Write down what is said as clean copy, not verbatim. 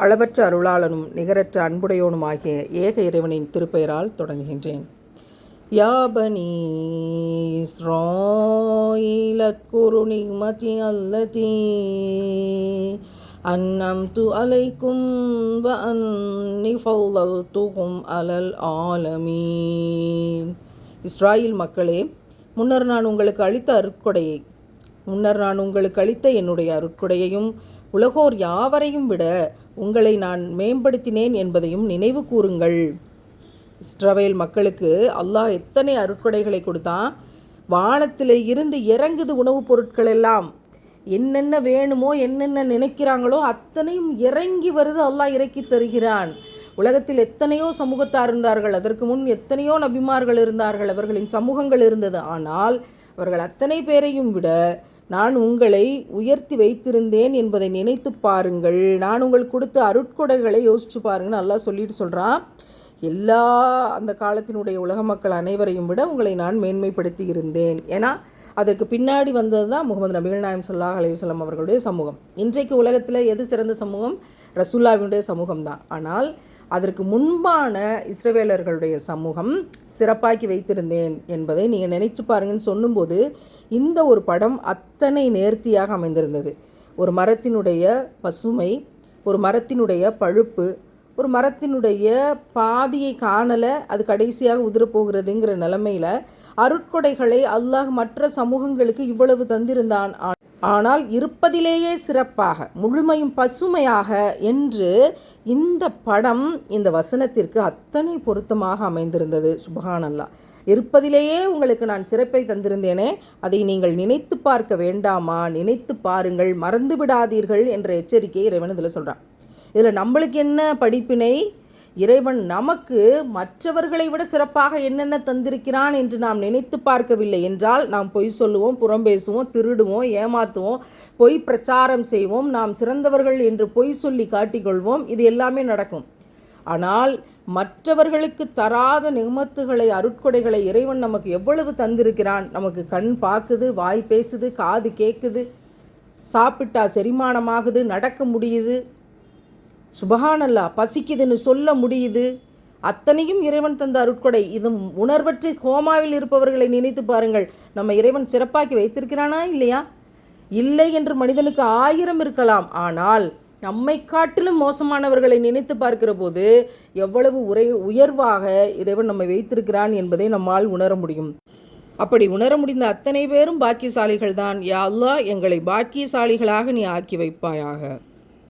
அளவற்ற அருளாளனும் நிகரற்ற அன்புடையோனுமாகிய ஏக இறைவனின் திருப்பெயரால் தொடங்குகின்றேன். யா பனீ இஸ்ராயீல் அத்குரு நிஅமதி அல்லதீ அன்அம்து அலைக்கும் வ அன்னி ஃபضلتுகும் அலல் ஆலமீன். இஸ்ராயீல் மக்களே, முன்னர் நான் உங்களுக்கு அளித்த என்னுடைய அருட்கொடையையும் உலகோர் யாவரையும் விட உங்களை நான் மேம்படுத்தினேன் என்பதையும் நினைவு கூறுங்கள். இஸ்ரவேல் மக்களுக்கு அல்லாஹ் எத்தனை அருட்கொடைகளை கொடுத்தான். வானத்தில் இருந்து இறங்குது உணவுப் பொருட்கள் எல்லாம். என்னென்ன வேணுமோ என்னென்ன நினைக்கிறாங்களோ அத்தனையும் இறங்கி வருது. அல்லாஹ் இறக்கி தருகிறான். உலகத்தில் எத்தனையோ சமூகத்தார் இருந்தார்கள். அதற்கு முன் எத்தனையோ நபிமார்கள் இருந்தார்கள். அவர்களின் சமூகங்கள் இருந்தது. ஆனால் அவர்கள் அத்தனை பேரையும் விட நான் உங்களை உயர்த்தி வைத்திருந்தேன் என்பதை நினைத்து பாருங்கள். நான் உங்களுக்கு கொடுத்த அருட்கொடைகளை யோசிச்சு பாருங்கன்னு அல்லாஹ் சொல்லிட்டு சொல்கிறான். எல்லா அந்த காலத்தினுடைய உலக மக்கள் அனைவரையும் விட உங்களை நான் மேன்மைப்படுத்தி இருந்தேன். ஏன்னா அதற்கு பின்னாடி வந்தது தான் முகமது நபிகள் நாயம் ஸல்லல்லாஹு அலைஹி வஸல்லம் அவர்களுடைய சமூகம். இன்றைக்கு உலகத்தில் எது சிறந்த சமூகம்? ரசூலுல்லாஹ்வினுடைய சமூகம்தான். ஆனால் அதற்கு முன்பான இஸ்ரவேலர்களுடைய சமூகம் சிறப்பாக்கி வைத்திருந்தேன் என்பதை நீங்கள் நினைச்சு பாருங்கன்னு சொல்லும்போது இந்த ஒரு படம் அத்தனை நேர்த்தியாக அமைந்திருந்தது. ஒரு மரத்தினுடைய பசுமை, ஒரு மரத்தினுடைய பழுப்பு, ஒரு மரத்தினுடைய பாதியை காணலை, அது கடைசியாக உதிரப்போகிறதுங்கிற நிலைமையில் அருட்கொடைகளை அல்லாஹ் மற்ற சமூகங்களுக்கு இவ்வளவு தந்திருந்தான். ஆனால் இருப்பதிலேயே சிறப்பாக முழுமையும் பசுமையாக என்று இந்த படம் இந்த வசனத்திற்கு அத்தனை பொருத்தமாக அமைந்திருந்தது. சுப்ஹானல்லாஹ். இருப்பதிலேயே உங்களுக்கு நான் சிறப்பை தந்திருந்தேனே, அதை நீங்கள் நினைத்து பார்க்க வேண்டாமா? நினைத்து பாருங்கள், மறந்து விடாதீர்கள் என்ற எச்சரிக்கையை இறைவன் இதில் சொல்கிறான். இதில் நம்மளுக்கு என்ன படிப்பினை? இறைவன் நமக்கு மற்றவர்களை விட சிறப்பாக என்னென்ன தந்திருக்கிறான் என்று நாம் நினைத்து பார்க்கவில்லை என்றால் நாம் பொய் சொல்லுவோம், புறம் பேசுவோம், திருடுவோம், ஏமாற்றுவோம், பொய் பிரச்சாரம் செய்வோம், நாம் சிறந்தவர்கள் என்று பொய் சொல்லி காட்டிக்கொள்வோம். இது எல்லாமே நடக்கும். ஆனால் மற்றவர்களுக்கு தராத நிமத்துகளை, அருட்கொடைகளை இறைவன் நமக்கு எவ்வளவு தந்திருக்கிறான். நமக்கு கண் பார்க்குது, வாய் பேசுது, காது கேட்குது, சாப்பிட்டா செரிமானமாகுது, நடக்க முடியுது, சுபஹானல்லாஹ், பசிக்குதுன்னு சொல்ல முடியுது. அத்தனையும் இறைவன் தந்த அருட்கொடை. இது உணர்வற்று கோமாவில் இருப்பவர்களை நினைத்து பாருங்கள். நம்ம இறைவன் சிறப்பாக்கி வைத்திருக்கிறானா இல்லையா? இல்லை என்று மனிதனுக்கு 1000 இருக்கலாம். ஆனால் நம்மை காட்டிலும் மோசமானவர்களை நினைத்து பார்க்கிற போது எவ்வளவு உயர்வாக இறைவன் நம்மை வைத்திருக்கிறான் என்பதை நம்மால் உணர முடியும். அப்படி உணர முடிந்த அத்தனை பேரும் பாக்கியசாலிகள் தான். யா அல்லாஹ், எங்களை பாக்கியசாலிகளாக நீ ஆக்கி வைப்பாயாக.